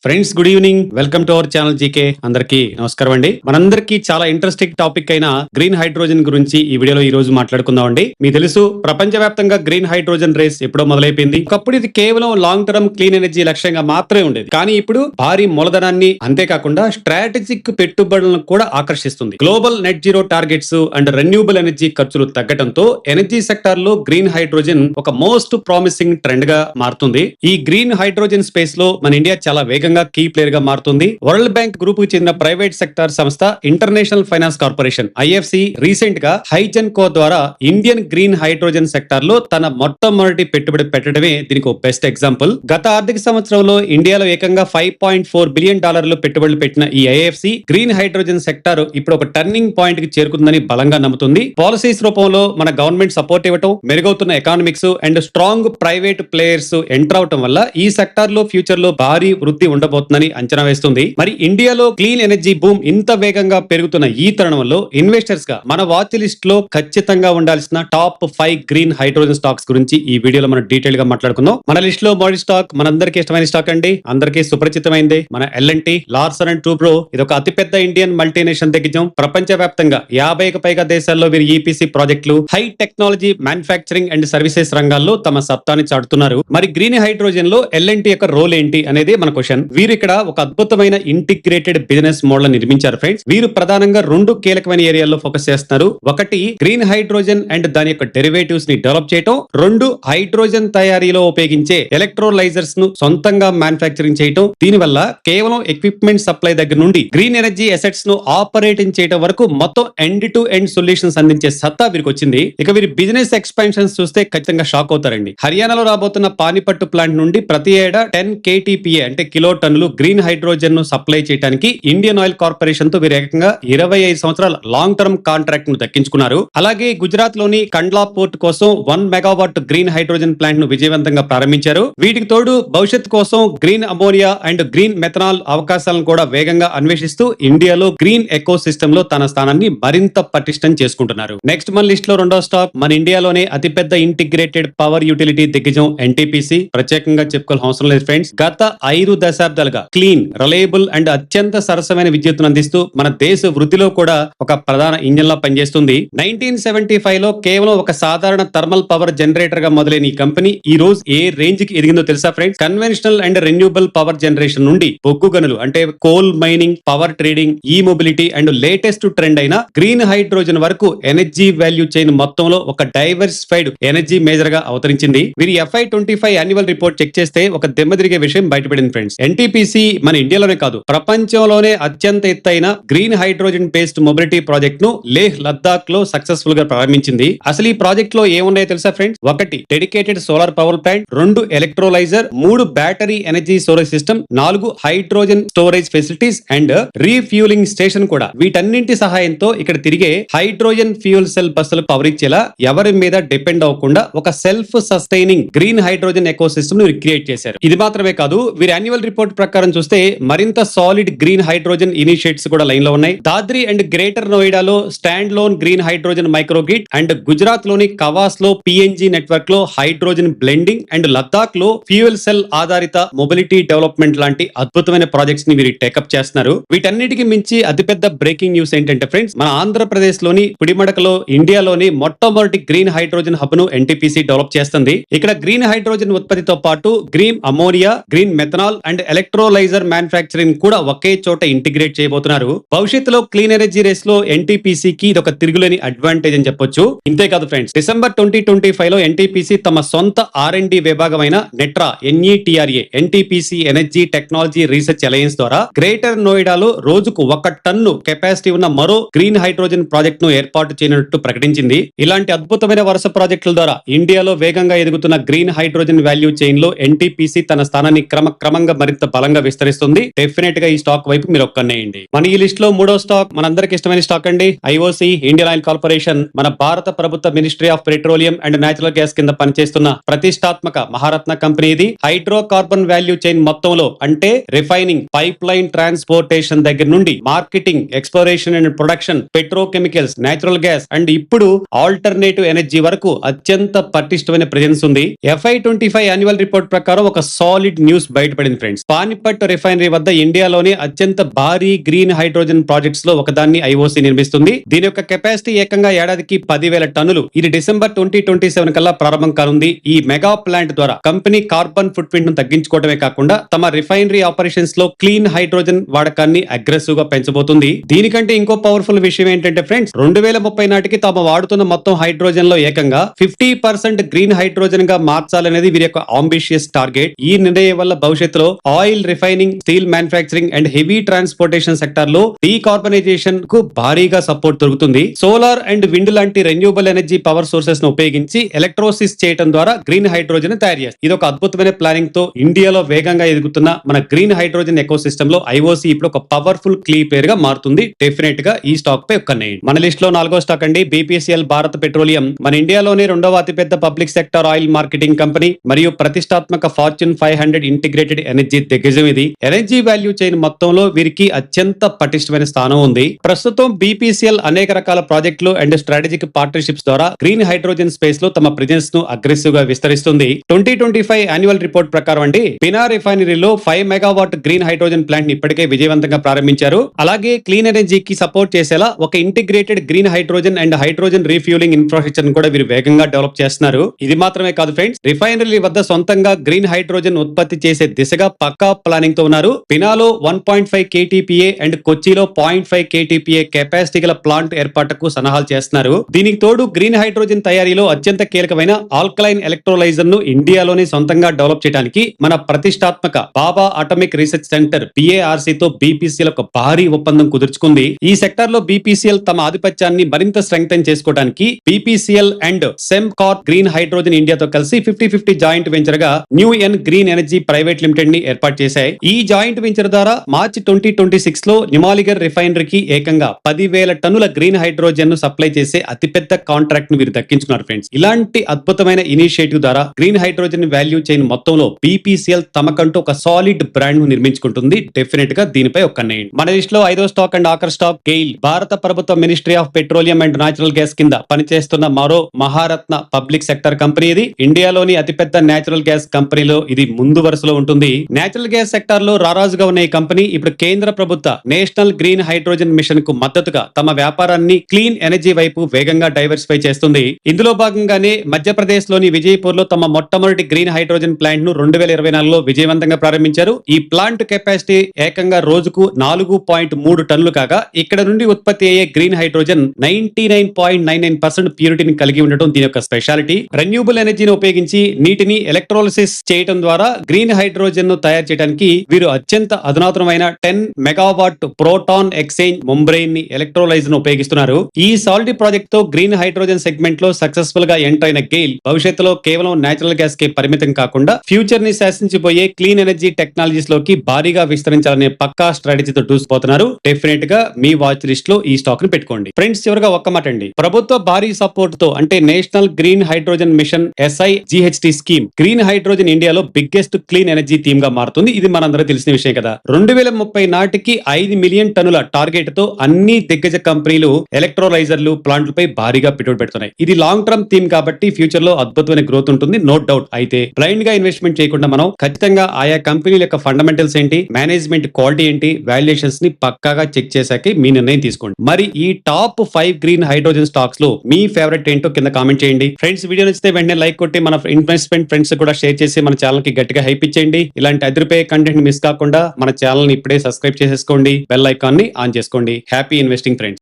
Friends, good evening. Welcome to our channel GK. అందరికీ నమస్కారం అండి. మనందరికీ చాలా ఇంట్రెస్టింగ్ టాపిక్ అయిన గ్రీన్ హైడ్రోజన్ గురించి ఈ వీడియోలో ఈ రోజు మాట్లాడుకుందాం అండి. మీకు తెలుసు, ప్రపంచవ్యాప్తంగా గ్రీన్ హైడ్రోజన్ రేస్ ఎప్పుడో మొదలైపోయింది. ఒకప్పుడు ఇది కేవలం లాంగ్ టర్మ్ క్లీన్ ఎనర్జీ లక్ష్యంగా మాత్రమే ఉండేది. కానీ ఇప్పుడు భారీ మూలధనాన్ని, అంతేకాకుండా స్ట్రాటజిక్ పెట్టుబడులను కూడా ఆకర్షిస్తుంది. Global net zero targets and renewable energy ఖర్చులు తగ్గడంతో ఎనర్జీ సెక్టార్ లో గ్రీన్ హైడ్రోజన్ ఒక మోస్ట్ ప్రామిసింగ్ ట్రెండ్ గా మారుతుంది. ఈ గ్రీన్ హైడ్రోజన్ స్పేస్ లో మన ఇండియా చాలా వేగంగా కీ ప్లేయర్ గా మారుతుంది. వరల్డ్ బ్యాంక్ గ్రూప్ కు చెందిన ప్రైవేట్ సెక్టార్ సంస్థ international finance corporation IFC recent గా హైజెన్కో ద్వారా ఇండియన్ గ్రీన్ హైడ్రోజన్ సెక్టార్ లో తన మొట్టమొదటి పెట్టుబడి పెట్టడమే దీనికి ఒక బెస్ట్ ఎగ్జాంపుల్. గత ఆర్థిక సంవత్సరంలో ఇండియాలో ఏకంగా $5.4 బిలియన్ పెట్టుబడులు పెట్టిన ఈ ఐఎఫ్సి గ్రీన్ హైడ్రోజన్ సెక్టార్ ఇప్పుడు ఒక టర్నింగ్ పాయింట్ కి చేరుకుందని బలంగా నమ్ముతుంది. పాలసీస్ రూపంలో మన గవర్నమెంట్ సపోర్ట్ ఇవ్వటం, మెరుగవుతున్న economics and strong private players enter అవటం వల్ల ఈ సెక్టార్ లో ఫ్యూచర్ లో భారీ వృద్ధి ఉండబోతుందని అంచనా వేస్తుంది. మరి ఇండియాలో క్లీన్ ఎనర్జీ బూమ్ ఇంత వేగంగా పెరుగుతున్న ఈ తరుణంలో ఇన్వెస్టర్స్ గా మన వాచ్ లిస్ట్ లో ఖచ్చితంగా ఉండాల్సిన టాప్ 5 గ్రీన్ హైడ్రోజన్ స్టాక్స్ గురించి ఈ వీడియోలో మనం డీటెయిల్ గా మాట్లాడుకుందాం. మన లిస్ట్ లో మొదటి స్టాక్ మనందరికీ ఇష్టమైన స్టాక్ అండి, అందరికీ సుపరిచితమైంది, మన L&T లార్సన్ అండ్ టూబ్రో. ఇది ఒక అతిపెద్ద ఇండియన్ మల్టీనేషనల్ దిగ్గజం. ప్రపంచ వ్యాప్తంగా 50కి పైగా దేశాల్లో వీరి ఈపీసీ ప్రాజెక్టులు, high technology manufacturing and services రంగాల్లో తమ సత్తాని చాటుతున్నారు. మరి గ్రీన్ హైడ్రోజన్ లో L&T యొక్క రోల్ ఏంటి అనేది మన క్వశ్చన్. వీరు ఇక్కడ ఒక అద్భుతమైన ఇంటిగ్రేటెడ్ బిజినెస్ మోడల్ నిర్మించారు ఫ్రెండ్స్. వీరు ప్రధానంగా 2 కీలకమైన ఏరియాల్లో ఫోకస్ చేస్తున్నారు. ఒకటి గ్రీన్ హైడ్రోజన్ అండ్ దాని యొక్క డెరివేటివ్స్ ని డెవలప్ చేయడం. 2 హైడ్రోజన్ తయారీలో ఉపయోగించే ఎలక్ట్రోలైజర్స్ ను సొంతంగా మ్యానుఫ్యాక్చరింగ్ చేయడం. దీనివల్ల కేవలం ఎక్విప్మెంట్ సప్లై దగ్గర నుండి గ్రీన్ ఎనర్జీ అసెట్స్ ను ఆపరేటింగ్ చేయడం వరకు మొత్తం ఎండ్ టు ఎండ్ సొల్యూషన్స్ అందించే సత్తా వీరికి వచ్చింది. ఇక వీరి బిజినెస్ ఎక్స్పాన్షన్స్ చూస్తే ఖచ్చితంగా షాక్ అవుతారండి. హర్యానాలో రాబోతున్న పానిపట్టు ప్లాంట్ నుండి ప్రతి ఏడా 10 KTPA అంటే కిలో టన్నులు గ్రీన్ హైడ్రోజన్ ను సప్లై చేయడానికి ఇండియన్ ఆయిల్ కార్పొరేషన్ తో వీరు ఏకంగా 25 సంవత్సరాల లాంగ్ టర్మ్ కాంట్రాక్ట్ ను దక్కించుకున్నారు. అలాగే గుజరాత్ లోని కండ్లా పోర్ట్ కోసం 1 మెగావాట్ గ్రీన్ హైడ్రోజన్ ప్లాంట్ ను విజయవంతంగా ప్రారంభించారు. వీటికి తోడు భవిష్యత్ కోసం green ammonia and green methanol అవకాశాలను కూడా వేగంగా అన్వేషిస్తూ ఇండియాలో గ్రీన్ ఎకో సిస్టమ్ లో తన స్థానాన్ని మరింత పటిష్టం చేసుకుంటున్నారు. నెక్స్ట్ మన లిస్ట్ లో రెండో స్టాక్ మన ఇండియాలోనే అతిపెద్ద ఇంటిగ్రేటెడ్ పవర్ యూటిలిటీ దిగ్గజం ఎన్టీపీసీ. ప్రత్యేకంగా చెప్పుకోవాల్సిన అవసరం లేదు ఫ్రెండ్స్. గత 5 దశాబ్దాలుగా క్లీన్, రిలయబుల్ అండ్ అత్యంత సరసమైన విద్యుత్తును అందిస్తూ మన దేశ వృద్ధిలో కూడా ఒక ప్రధాన ఇంజన్ లా పనిచేస్తుంది. 1975 లో కేవలం ఒక సాధారణ థర్మల్ పవర్ జనరేటర్ గా మొదలైన ఈ కంపెనీ ఈ రోజు ఏ రేంజ్ కి ఎదిగిందో తెలుసా friends? Conventional and renewable power generation నుండి బొగ్గు గనులు అంటే కోల్ మైనింగ్, పవర్ ట్రేడింగ్, ఈ మొబిలిటీ అండ్ లేటెస్ట్ ట్రెండ్ అయిన గ్రీన్ హైడ్రోజన్ వరకు ఎనర్జీ వాల్యూ చైన్ మొత్తంలో ఒక డైవర్సిఫైడ్ ఎనర్జీ మేజర్ గా అవతరించింది. వీరి FY25 యాన్యువల్ రిపోర్ట్ చెక్ చేస్తే ఒక దెమ్మదిరిగే విషయం బయటపడింది ఫ్రెండ్స్. ఎన్టీపీసీ మన ఇండియాలోనే కాదు, ప్రపంచంలోనే అత్యంత ఎత్తైన green hydrogen based mobility project ను లేహ్ లద్దాఖ్ లో సక్సెస్ఫుల్ గా ప్రారంభించింది. అసలు ఈ ప్రాజెక్ట్ లో ఏమున్నాయో తెలుసా friends? 1 dedicated solar power plant, 2 electrolyser, 3 battery energy storage system, 4 hydrogen storage facilities and refuelling station కూడా. వీటన్నింటి సహాయంతో ఇక్కడ తిరిగే హైడ్రోజన్ ఫ్యూయల్ సెల్ బస్సులు పవర్ ఇచ్చేలా ఎవరి మీద డిపెండ్ అవ్వకుండా ఒక self sustaining green hydrogen eco system ను క్రియేట్ చేశారు. ఇది మాత్రమే కాదు, వీరి యాన్యువల్ రిపోర్ట్ ప్రకారం చూస్తే మరింత సాలిడ్ గ్రీన్ హైడ్రోజన్ ఇనిషియేటివ్స్ కూడా లైన్ లో ఉన్నాయి. దాద్రి అండ్ గ్రేటర్ నోయిడాలో standalone green hydrogen micro grid and Gujarat లోని కవాస్ లో PNG నెట్వర్క్ లో హైడ్రోజన్ బ్లెండింగ్ అండ్ లద్దాఖ్ లో ఫ్యూయల్ సెల్ ఆధారిత మొబిలిటీ డెవలప్మెంట్ లాంటి అద్భుతమైన ప్రాజెక్ట్స్ ని వీరు టేకప్ చేస్తున్నారు. వీటన్నిటికి మించి అతిపెద్ద బ్రేకింగ్ న్యూస్ ఏంటంటే ఫ్రెండ్స్, మన ఆంధ్రప్రదేశ్ లోని పుడిమడకలో ఇండియాలోని మొట్టమొదటి గ్రీన్ హైడ్రోజన్ హబ్ ను ఎన్టీపీసీ డెవలప్ చేస్తుంది. ఇక్కడ గ్రీన్ హైడ్రోజన్ ఉత్పత్తితో పాటు green ammonia, green methanol and electrolyser manufacturing కూడా ఒకే చోట ఇంటిగ్రేట్ చేయబోతున్నారు. భవిష్యత్తులో క్లీన్ ఎనర్జీ రేస్ లో ఎన్టీపీసీ కి ఇది ఒక తిరుగులేని అడ్వాంటేజ్ అని చెప్పొచ్చు. ఇంతేకాదు ఫ్రెండ్స్, డిసెంబర్ 2025 లో ఎన్టీపీసీ తమ సొంత R&D విభాగమైన నెట్రా NETRA NTPC energy technology research alliance ద్వారా గ్రేటర్ నోయిడాలో రోజుకు 1 టన్ను కెపాసిటీ ఉన్న మరో గ్రీన్ హైడ్రోజన్ ప్రాజెక్ట్ ను ఏర్పాటు చేయనున్నట్టు ప్రకటించింది. ఇలాంటి అద్భుతమైన వరుస ప్రాజెక్టుల ద్వారా ఇండియాలో వేగంగా ఎదుగుతున్న గ్రీన్ హైడ్రోజన్ వాల్యూ చైన్ లో ఎన్టీపీసీ తన స్థానాన్ని క్రమంగా మరింత బలంగా విస్తరిస్తుంది. డెఫినెట్ గా ఈ స్టాక్ వైపు మీరు ఒక్కనేయండి. మన ఈ లిస్ట్ లో మూడో స్టాక్ మనందరికి ఇష్టమైన స్టాక్ అండి, ఐఓసీ ఇండియన్ ఆయిల్ కార్పొరేషన్. మన భారత ప్రభుత్వ ministry of petroleum and natural gas కింద పనిచేస్తున్న ప్రతిష్టాత్మక మహారత్న కంపెనీ ఇది. హైడ్రో కార్బన్ వాల్యూ చైన్ మొత్తంలో అంటే రిఫైనింగ్, పైప్ లైన్, ట్రాన్స్పోర్టేషన్ దగ్గర నుండి marketing, exploration and production, petrochemicals, natural gas and ఇప్పుడు ఆల్టర్నేటివ్ ఎనర్జీ వరకు అత్యంత పటిష్టమైన ప్రెజెన్స్ ఉంది. FY25 యాన్యువల్ రిపోర్ట్ ప్రకారం ఒక సాలిడ్ న్యూస్ బయటపడింది ఫ్రెండ్స్. పానిపట్ రిఫైనరీ వద్ద ఇండియాలోనే అత్యంత భారీ గ్రీన్ హైడ్రోజన్ ప్రాజెక్ట్స్ లో ఒకదాన్ని ఐఓసీ నిర్మిస్తుంది. దీని యొక్క కెపాసిటీ ఏకంగా ఏడాదికి 10,000 టన్నులు. ఇది డిసెంబర్ 2027 కల్లా ప్రారంభం కానుంది. ఈ మెగా ప్లాంట్ ద్వారా కంపెనీ కార్బన్ ఫుట్ ప్రింట్ ను తగ్గించుకోవడమే కాకుండా తమ రిఫైనరీ ఆపరేషన్స్ లో క్లీన్ హైడ్రోజన్ వాడకాన్ని అగ్రెసివ్ గా పెంచబోతుంది. దీనికంటే ఇంకో పవర్ఫుల్ విషయం ఏంటంటే ఫ్రెండ్స్, 2030 నాటికి తాము వాడుతున్న మొత్తం హైడ్రోజన్ లో ఏకంగా 50% గ్రీన్ హైడ్రోజన్ గా మార్చాలనేది వీరి యొక్క అంబిషియస్ టార్గెట్. ఈ నిర్ణయం వల్ల భవిష్యత్తులో oil refining, steel manufacturing and heavy transportation sector లో డీకార్బనైజేషన్ కు భారీగా సపోర్ట్ దొరుకుతుంది. సోలార్ అండ్ విండ్ లాంటి రెన్యూబుల్ ఎనర్జీ పవర్ సోర్సెస్ ను ఉపయోగించి ఎలక్ట్రోసిస్ చేయడం ద్వారా గ్రీన్ హైడ్రోజన్ తయారు చేస్తారు. ఇది ఒక అద్భుతమైన ప్లానింగ్ తో ఇండియాలో వేగంగా ఎదుగుతున్న మన గ్రీన్ హైడ్రోజన్ ఎకో సిస్టమ్ లో ఐఓసీ ఇప్పుడు ఒక పవర్ఫుల్ క్లీ ప్లేయర్ గా మారుతుంది. డెఫినెట్ గా ఈ స్టాక్ పై ఒక్కనేయండి. మన లిస్ట్ లో 4వ స్టాక్ అండి బీపీసీఎల్ భారత్ పెట్రోలియం. మన ఇండియాలోనే 2వ అతిపెద్ద public sector oil marketing company మరియు ప్రతిష్టాత్మక ఫార్చ్యూన్ 500 ఇంటిగ్రేటెడ్ ఎనర్జీ దిగ్గజం ఇది. ఎనర్జీ వాల్యూ చైన్ మొత్తంలో వీరికి అత్యంత పటిష్టమైన స్థానం ఉంది. ప్రస్తుతం బీపీసీఎల్ అనేక రకాల ప్రాజెక్టులు అండ్ స్ట్రాటజిక్ పార్ట్నర్షిప్స్ ద్వారా గ్రీన్ హైడ్రోజన్ స్పేస్ లో తమ ప్రెజెన్స్ ను అగ్రెసివ్ గా విస్తరిస్తుంది. 2025 యాన్యువల్ రిపోర్ట్ ప్రకారం అండి పినా రిఫైనరీలో 5 మెగావాట్ గ్రీన్ హైడ్రోజన్ ప్లాంట్ ని ఇప్పటికే విజయవంతంగా ప్రారంభించారు. అలాగే క్లీన్ ఎనర్జీకి సపోర్ట్ చేసేలా ఒక integrated green hydrogen and hydrogen refuelling infrastructure కూడా వీరు వేగంగా డెవలప్ చేస్తున్నారు. ఇది మాత్రమే కాదు ఫ్రెండ్స్, రిఫైనరీ వద్ద సొంతంగా గ్రీన్ హైడ్రోజన్ ఉత్పత్తి చేసే దిశగా పక్కా ప్లానింగ్ తో ఉన్నారు. పినాలో 1.5 KTPA అండ్ కొచ్చిలో 0.5 KTPA కెపాసిటీ గల ప్లాంట్ ఏర్పాటుకు సన్నాహాలు చేస్తున్నారు. దీనికి తోడు గ్రీన్ హైడ్రోజన్ తయారీలో అత్యంత కీలకమైన ఆల్కలైన్ ఎలక్ట్రోలైజర్ ను ఇండియాలోనే సొంతంగా డెవలప్ చేయడానికి మన ప్రతిష్టాత్మక బాబా అటామిక్ రీసెర్చ్ సెంటర్ BARC తో బీపీసీఎల్ ఒక భారీ ఒప్పందం కుదుర్చుకుంది. ఈ సెక్టర్ లో బీపీసీఎల్ తమ ఆధిపత్యాన్ని మరింత స్ట్రెంగ్తెన్ చేసుకోవడానికి బీపీసీఎల్ అండ్ సెమ్కార్ గ్రీన్ హైడ్రోజన్ ఇండియాతో కలిసి 50-50 జాయింట్ వెంచర్ గా న్యూ ఎన్ గ్రీన్ ఎనర్జీ ప్రైవేట్ లిమిటెడ్ ని ఏర్పాటు చేశాయి. ఈ జాయింట్ వెంచర్ ద్వారా మార్చి 2026 లో నిమాలిగర్ రిఫైనరీకి ఏకంగా 10,000 టన్నుల గ్రీన్ హైడ్రోజన్ ను సప్లై చేసే అతిపెద్ద కాంట్రాక్ట్ ను వీరు దక్కించుకున్నారు ఫ్రెండ్స్. ఇలాంటి అద్భుతమైన ఇనిషియేటివ్ ద్వారా గ్రీన్ హైడ్రోజన్ వాల్యూ చైన్ మొత్తంలో బీపీసీఎల్ తమకంటూ ఒక సాలిడ్ బ్రాండ్ ను నిర్మించుకుంటుంది. డెఫినెట్ గా దీనిపై ఒక్కనేయండి. మన లిస్ట్ లో 5వ స్టాక్ అండ్ ఆఖరి స్టాక్ గెయిల్. భారత ప్రభుత్వ ministry of petroleum and natural gas కింద పనిచేస్తున్న మరో మహారత్న పబ్లిక్ సెక్టర్ కంపెనీ ఇది. ఇండియాలోని అతిపెద్ద నేచురల్ గ్యాస్ కంపెనీలో ఇది ముందు వరుసలో ఉంటుంది. నేచురల్ గ్యాస్ సెక్టార్ లో రారాజుగా ఉన్న ఈ కంపెనీ ఇప్పుడు కేంద్ర ప్రభుత్వ నేషనల్ గ్రీన్ హైడ్రోజన్ మిషన్ కు మద్దతుగా తమ వ్యాపారాన్ని క్లీన్ ఎనర్జీ వైపు వేగంగా డైవర్సిఫై చేస్తుంది. ఇందులో భాగంగానే మధ్యప్రదేశ్ లోని విజయపూర్ లో తమ మొట్టమొదటి గ్రీన్ హైడ్రోజన్ ప్లాంట్ ను 2024లో విజయవంతంగా ప్రారంభించారు. ఈ ప్లాంట్ కెపాసిటీ ఏకంగా రోజుకు 4.3 టన్నులు కాగా ఇక్కడ నుండి ఉత్పత్తి అయ్యే గ్రీన్ హైడ్రోజన్ 99.99% ప్యూరిటీని కలిగి ఉండటం దీని యొక్క స్పెషాలిటీ. రెన్యూబుల్ ఎనర్జీని ఉపయోగించి నీటిని ఎలక్ట్రోలిసిస్ చేయడం ద్వారా గ్రీన్ హైడ్రోజన్ ను తయారు చేయడానికి వీరు అత్యంత అధునాతనమైన 10 మెగావాట్ ప్రోటాన్ ఎక్స్చేంజ్ మొంబ్రెయిన్ ని ఎలక్ట్రోలైజర్ ను ఉపయోగిస్తున్నారు. ఈ సాలిడ్ ప్రాజెక్ట్ తో గ్రీన్ హైడ్రోజన్ సెగ్మెంట్ లో సక్సెస్ఫుల్ గా ఎంటర్ అయిన గెయిల్ భవిష్యత్తులో కేవలం నేచురల్ గ్యాస్ కి పరిమితం కాకుండా ఫ్యూచర్ ని శాసించబోయే క్లీన్ ఎనర్జీ టెక్నాలజీస్ లోకి భారీగా విస్తరించాలనే పక్కా స్ట్రాటజీతో దూసుకుపోతున్నారు. డెఫినెట్ గా మీ వాచ్ లిస్ట్ లో ఈ స్టాక్ ని పెట్టుకోండి. ఫ్రెండ్స్, చివరగా ఒక్క మాట అండి, ప్రభుత్వ భారీ సపోర్ట్ తో అంటే national green hydrogen mission SIGHT scheme green hydrogen ఇండియాలో బిగ్గెస్ట్ క్లీన్ ఎనర్జీ థీమ్ గా మారుతుంది. ఇది మనందరూ తెలిసిన విషయం కదా. 2030 నాటికి 5 మిలియన్ టన్నుల టార్గెట్ తో అన్ని దిగ్గజ కంపెనీలు ఎలక్ట్రోలైజర్లు ప్లాంట్లపై భారీగా పెట్టుబడి పెడుతున్నాయి. ఇది లాంగ్ టర్మ్ థీమ్ కాబట్టి ఫ్యూచర్ లో అద్భుతమైన గ్రోత్ ఉంటుంది, నో డౌట్. అయితే బ్లైండ్ గా ఇన్వెస్ట్మెంట్ చేయకుండా మనం ఖచ్చితంగా ఆయా కంపెనీల యొక్క ఫండమెంటల్స్ ఏంటి, మేనేజ్మెంట్ క్వాలిటీ ఏంటి, వాల్యుయేషన్స్ ని పక్కాగా చెక్ చేశాకే మీ నిర్ణయం తీసుకోండి. మరి ఈ టాప్ 5 గ్రీన్ హైడ్రోజన్ స్టాక్స్ లో మీ ఫేవరెట్ ఏంటో కింద కామెంట్ చేయండి. ఫ్రెండ్స్, వీడియో నచ్చితే వెంటనే లైక్ కొట్టి మన ఇన్వెస్ట్మెంట్ ఫ్రెండ్స్ కూడా షేర్ చేసి మన ఛానల్ కి గట్టిగా హైప్ ఇచ్చేయండి. ఇలాంటి అదిరిపోయే కంటెంట్ మిస్ కాకుండా మన ఛానల్ ని ఇప్పుడే సబ్స్క్రైబ్ చేసేసుకోండి, బెల్ ఐకాన్ ని ఆన్ చేసుకోండి. Happy investing friends.